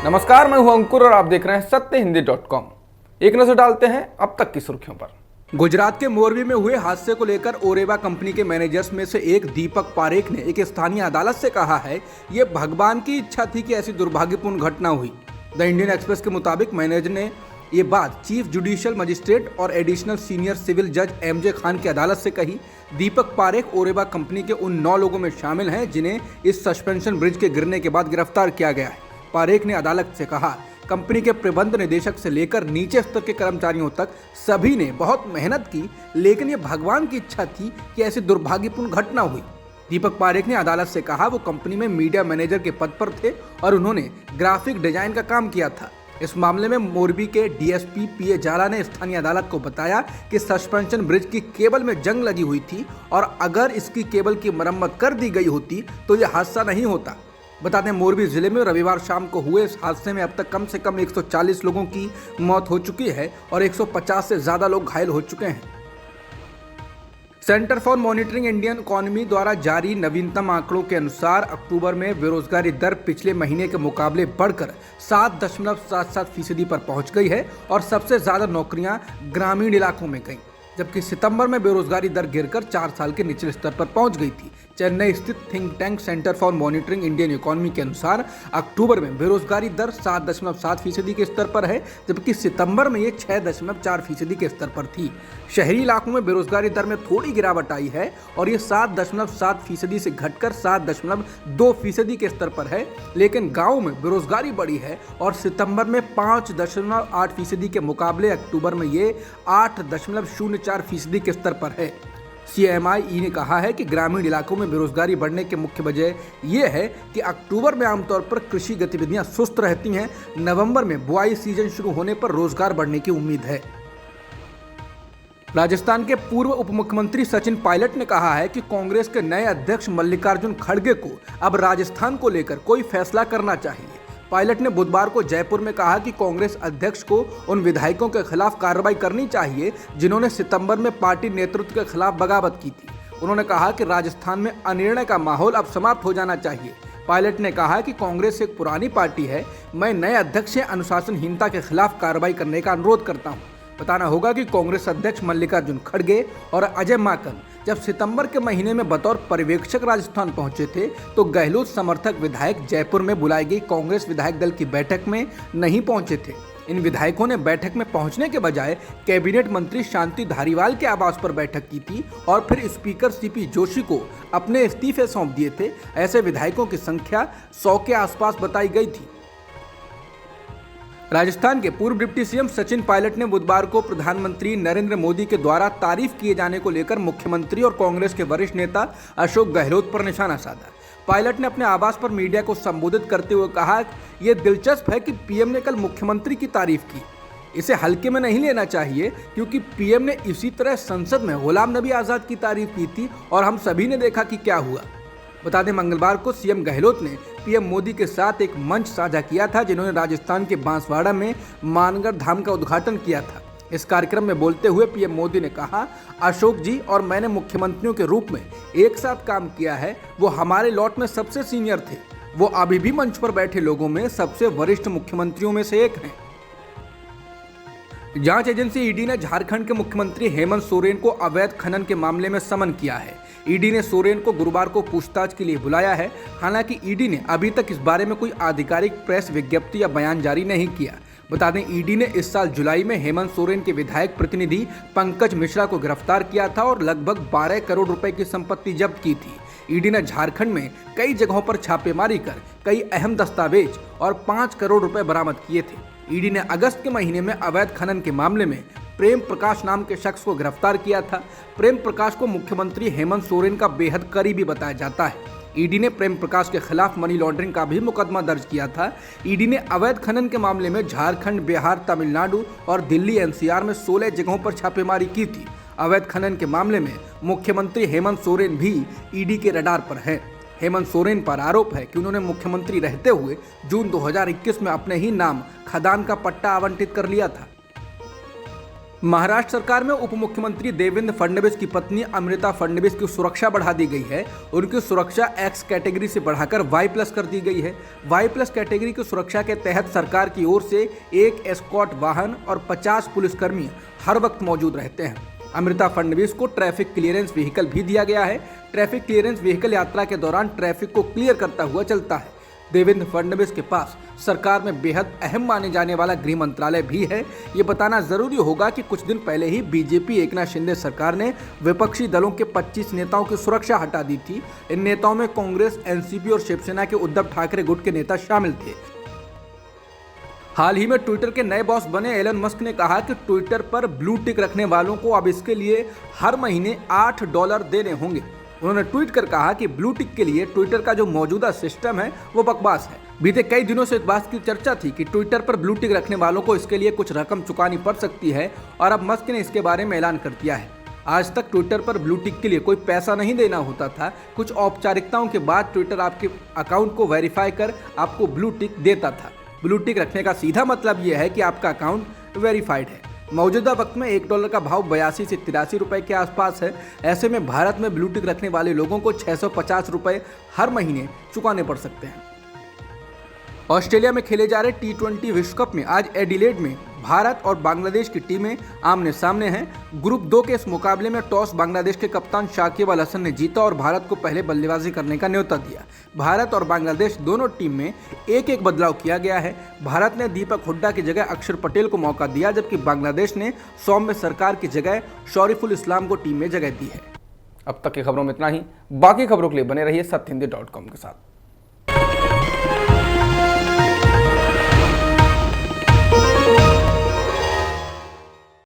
नमस्कार, मैं हूं अंकुर और आप देख रहे हैं सत्यहिंदी.com। एक नजर डालते हैं अब तक की सुर्खियों पर। गुजरात के मोरबी में हुए हादसे को लेकर ओरेवा कंपनी के मैनेजर्स में से एक दीपक पारेख ने एक स्थानीय अदालत से कहा है ये भगवान की इच्छा थी कि ऐसी दुर्भाग्यपूर्ण घटना हुई। द इंडियन एक्सप्रेस के मुताबिक मैनेजर ने ये बात चीफ जुडिशियल मजिस्ट्रेट और एडिशनल सीनियर सिविल जज एमजे खान की अदालत से कही। दीपक पारेख ओरेवा कंपनी के उन 9 लोगों में शामिल हैं जिन्हें इस सस्पेंशन ब्रिज के गिरने के बाद गिरफ्तार किया गया है। पारेख ने अदालत से कहा, कंपनी के प्रबंध निदेशक से लेकर नीचे स्तर के कर्मचारियों तक सभी ने बहुत मेहनत की, लेकिन ये भगवान की इच्छा थी कि ऐसी दुर्भाग्यपूर्ण घटना हुई। दीपक पारेख ने अदालत से कहा वो कंपनी में मीडिया मैनेजर के पद पर थे और उन्होंने ग्राफिक डिजाइन का काम किया था। इस मामले में मोरबी के डीएसपी पीए जाला ने स्थानीय अदालत को बताया कि सस्पेंशन ब्रिज की केबल में जंग लगी हुई थी और अगर इसकी केबल की मरम्मत कर दी गई होती तो यह हादसा नहीं होता। बता दें, मोरबी जिले में रविवार शाम को हुए इस हादसे में अब तक कम से कम 140 लोगों की मौत हो चुकी है और 150 से ज्यादा लोग घायल हो चुके हैं। Centre for monitoring Indian economy द्वारा जारी नवीनतम आंकड़ों के अनुसार अक्टूबर में बेरोजगारी दर पिछले महीने के मुकाबले बढ़कर 7.77% पर पहुंच गई है और सबसे ज्यादा नौकरियां ग्रामीण इलाकों में गईं, जबकि सितंबर में बेरोजगारी दर गिरकर 4 साल के निचले स्तर पर पहुंच गई थी। चेन्नई स्थित think tank centre for monitoring Indian economy के अनुसार अक्टूबर में बेरोजगारी दर 7.7% के स्तर पर है, जबकि सितंबर में ये 6.4% के स्तर पर थी। शहरी इलाकों में बेरोजगारी दर में थोड़ी गिरावट आई है और ये 7.7% से घटकर 7.2% के स्तर पर है, लेकिन गाँव में बेरोजगारी बढ़ी है और सितंबर में 5.8% के मुकाबले अक्टूबर में ये 8.04% के स्तर पर है। CMI ने कहा है कि ग्रामीण इलाकों में बेरोजगारी बढ़ने की मुख्य वजह यह है कि अक्टूबर में आमतौर पर कृषि गतिविधियां सुस्त रहती हैं। नवंबर में बुआई सीजन शुरू होने पर रोजगार बढ़ने की उम्मीद है। राजस्थान के पूर्व उप मुख्यमंत्री सचिन पायलट ने कहा है कि कांग्रेस के नए अध्यक्ष मल्लिकार्जुन खड़गे को अब राजस्थान को लेकर कोई फैसला करना चाहिए। पायलट ने बुधवार को जयपुर में कहा कि कांग्रेस अध्यक्ष को उन विधायकों के खिलाफ कार्रवाई करनी चाहिए जिन्होंने सितंबर में पार्टी नेतृत्व के खिलाफ बगावत की थी। उन्होंने कहा कि राजस्थान में अनिर्णय का माहौल अब समाप्त हो जाना चाहिए। पायलट ने कहा कि कांग्रेस एक पुरानी पार्टी है, मैं नए अध्यक्ष से अनुशासनहीनता के खिलाफ कार्रवाई करने का अनुरोध करता हूँ। बताना होगा कि कांग्रेस अध्यक्ष मल्लिकार्जुन खड़गे और अजय माकन जब सितंबर के महीने में बतौर पर्यवेक्षक राजस्थान पहुंचे थे तो गहलोत समर्थक विधायक जयपुर में बुलाई गई कांग्रेस विधायक दल की बैठक में नहीं पहुंचे थे। इन विधायकों ने बैठक में पहुंचने के बजाय कैबिनेट मंत्री शांति धारीवाल के आवास पर बैठक की थी और फिर स्पीकर सीपी जोशी को अपने इस्तीफे सौंप दिए थे। ऐसे विधायकों की संख्या 100 के आसपास बताई गई थी। राजस्थान के पूर्व डिप्टी सीएम सचिन पायलट ने बुधवार को प्रधानमंत्री नरेंद्र मोदी के द्वारा तारीफ किए जाने को लेकर मुख्यमंत्री और कांग्रेस के वरिष्ठ नेता अशोक गहलोत पर निशाना साधा। पायलट ने अपने आवास पर मीडिया को संबोधित करते हुए कहा, यह दिलचस्प है कि पीएम ने कल मुख्यमंत्री की तारीफ की। इसे हल्के में नहीं लेना चाहिए क्योंकि पीएम ने इसी तरह संसद में गुलाम नबी आजाद की तारीफ की थी और हम सभी ने देखा कि क्या हुआ। बता दें, मंगलवार को सीएम गहलोत ने पीएम मोदी के साथ एक मंच साझा किया था जिन्होंने राजस्थान के बांसवाड़ा में मानगढ़ धाम का उद्घाटन किया था। इस कार्यक्रम में बोलते हुए पीएम मोदी ने कहा, अशोक जी और मैंने मुख्यमंत्रियों के रूप में एक साथ काम किया है। वो हमारे लॉट में सबसे सीनियर थे। वो अभी भी मंच पर बैठे लोगों में सबसे वरिष्ठ मुख्यमंत्रियों में से एक हैं। जांच एजेंसी ईडी ने झारखंड के मुख्यमंत्री हेमंत सोरेन को अवैध खनन के मामले में समन किया है। ईडी ने सोरेन को गुरुवार को पूछताछ के लिए बुलाया है। हालांकि ईडी ने अभी तक इस बारे में कोई आधिकारिक प्रेस विज्ञप्ति या बयान जारी नहीं किया। बता दें, ईडी ने इस साल जुलाई में हेमंत सोरेन के विधायक प्रतिनिधि पंकज मिश्रा को गिरफ्तार किया था और लगभग 12 करोड़ रुपए की संपत्ति जब्त की थी। ईडी ने झारखंड में कई जगहों पर छापेमारी कर कई अहम दस्तावेज और 5 करोड़ रुपए बरामद किए थे। ईडी ने अगस्त के महीने में अवैध खनन के मामले में प्रेम प्रकाश नाम के शख्स को गिरफ्तार किया था। प्रेम प्रकाश को मुख्यमंत्री हेमंत सोरेन का बेहद करीबी बताया जाता है। ईडी ने प्रेम प्रकाश के खिलाफ मनी लॉन्ड्रिंग का भी मुकदमा दर्ज किया था। ईडी ने अवैध खनन के मामले में झारखंड, बिहार, तमिलनाडु और दिल्ली एनसीआर में 16 जगहों पर छापेमारी की थी। अवैध खनन के मामले में मुख्यमंत्री हेमंत सोरेन भी ईडी के रडार पर है। हेमंत सोरेन पर आरोप है कि उन्होंने मुख्यमंत्री रहते हुए जून 2021 में अपने ही नाम खदान का पट्टा आवंटित कर लिया था। महाराष्ट्र सरकार में उप मुख्यमंत्री देवेंद्र फडणवीस की पत्नी अमृता फडणवीस की सुरक्षा बढ़ा दी गई है। उनकी सुरक्षा एक्स कैटेगरी से बढ़ाकर वाई प्लस कर दी गई है। वाई प्लस कैटेगरी की सुरक्षा के तहत सरकार की ओर से एक एस्कॉर्ट वाहन और 50 पुलिसकर्मी हर वक्त मौजूद रहते हैं। अमृता फडणवीस को ट्रैफिक क्लियरेंस व्हीकल भी दिया गया है। ट्रैफिक क्लियरेंस व्हीकल यात्रा के दौरान ट्रैफिक को क्लियर करता हुआ चलता है। देवेंद्र फडणवीस के पास सरकार में बेहद अहम माने जाने वाला गृह मंत्रालय भी है। ये बताना जरूरी होगा कि कुछ दिन पहले ही बीजेपी एकनाथ शिंदे सरकार ने विपक्षी दलों के 25 नेताओं की सुरक्षा हटा दी थी। इन नेताओं में कांग्रेस, एनसीपी और शिवसेना के उद्धव ठाकरे गुट के नेता शामिल थे। हाल ही में ट्विटर के नए बॉस बने एलन मस्क ने कहा कि ट्विटर पर ब्लू टिक रखने वालों को अब इसके लिए हर महीने $8 देने होंगे। उन्होंने ट्वीट कर कहा कि ब्लू टिक के लिए ट्विटर का जो मौजूदा सिस्टम है वो बकवास है। बीते कई दिनों से इस बात की चर्चा थी कि ट्विटर पर ब्लू टिक रखने वालों को इसके लिए कुछ रकम चुकानी पड़ सकती है और अब मस्क ने इसके बारे में ऐलान कर दिया है। आज तक ट्विटर पर ब्लू टिक के लिए कोई पैसा नहीं देना होता था। कुछ औपचारिकताओं के बाद ट्विटर आपके अकाउंट को वेरीफाई कर आपको ब्लू टिक देता था। ब्लू टिक रखने का सीधा मतलब यह है कि आपका अकाउंट वेरीफाइड है। मौजूदा वक्त में $1 का भाव 82 से 83 रुपए के आसपास है। ऐसे में भारत में ब्लू टिक रखने वाले लोगों को 650 रुपए हर महीने चुकाने पड़ सकते हैं। ऑस्ट्रेलिया में खेले जा रहे T20 विश्व कप में आज एडिलेड में भारत और बांग्लादेश की टीमें आमने सामने हैं। ग्रुप 2 के इस मुकाबले में टॉस बांग्लादेश के कप्तान शाकिब अल हसन ने जीता और भारत को पहले बल्लेबाजी करने का न्योता दिया। भारत और बांग्लादेश दोनों टीम में एक बदलाव किया गया है। भारत ने दीपक हुड्डा की जगह अक्षर पटेल को मौका दिया, जबकि बांग्लादेश ने सौम्य सरकार की जगह शौरिफुल इस्लाम को टीम में जगह दी है। अब तक की खबरों में इतना ही। बाकी खबरों के लिए बने रहिए सत्यहिंदी.com के साथ।